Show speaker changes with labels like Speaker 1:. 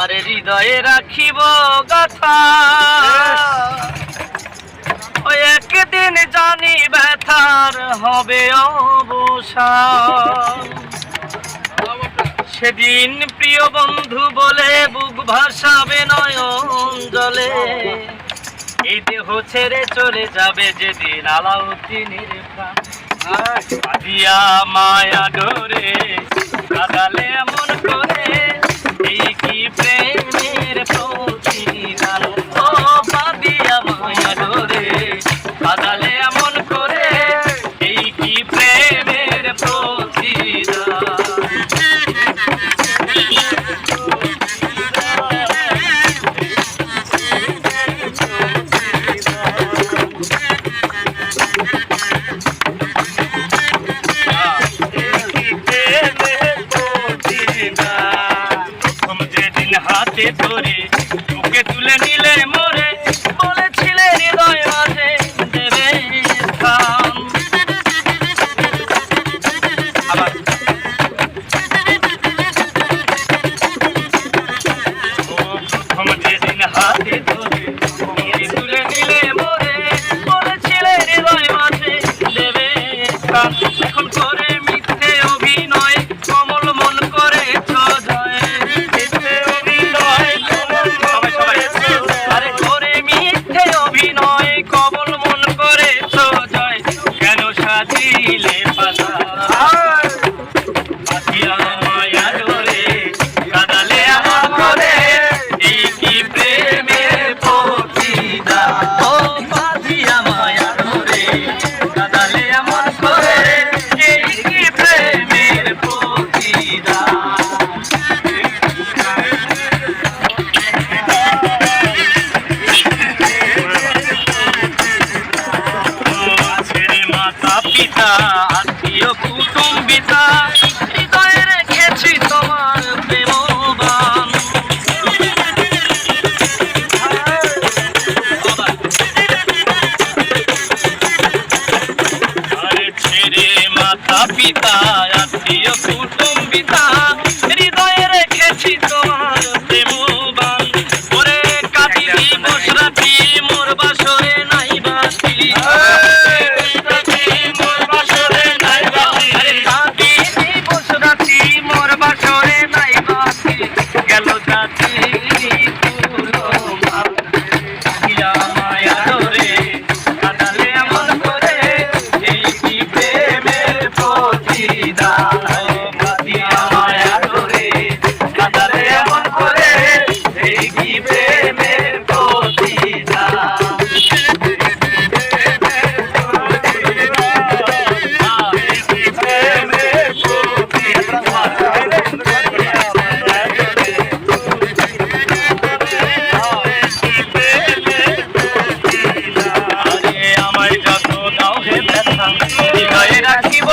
Speaker 1: আরে হৃদয়ে রাখিব গাথা, ওই একদিন জানি ব্যথার হবে অবসান। সেদিন প্রিয় বন্ধু বলে বুক ভাসাবে নয়ন জলে, এই দেহ ছেড়ে চলে যাবে যেদিন আলাউদ্দিনের প্রাণ। দিয়া মায়া ডোরে কাদালে এমন করে, এই কি প্রেমের প্রতিদান। ও বাদিয়া মায়া ডোরে কাদালে এমন করে, এই কি প্রেমের প্রতিদান। হাতে ধরে বুকে তুলে নিলে মোরে, বলেছিলে হৃদয় মাঝে দেবে স্থান। আবার প্রথম যেদিন হাতে ধরে বুকে তুলে নিলে মোরে, বলেছিলে হৃদয় মাঝে দেবে স্থান। এখন করে মিথ্যে অভিনয় কমল মন করে ছজয়। অভিনয় কবল মন করে জয়, কেন সাজিলে পাতা মায়া ডোরে কাদালে এমন করে, এই কি প্রেমের প্রতিদান। ও বাঁধিয়া মায়া ডোরে কাদালে এমন করে, এই কি প্রেমের প্রতিদান। পিতা আত্মীয় কুটুম্বিতা হৃদয়ে রেখেছি তোমার প্রেমবান। আরে ছেড়ে মাতা পিতা আত্মীয় কুটুম্বিতা হৃদয়ে রেখেছি তোমার প্রেমবান। ওরে কাঁদি দিবস রাতি মোর বাসরে নাই বাতি, গেল জাতি মায়া ডোরে কাদালে এমন করে, এই কি প্রেমের প্রতিদান। মায়া ডোরে কাদালে এমন করে, এই কি প্রেমের প্রতিদান। হৃদয়ে রাখিব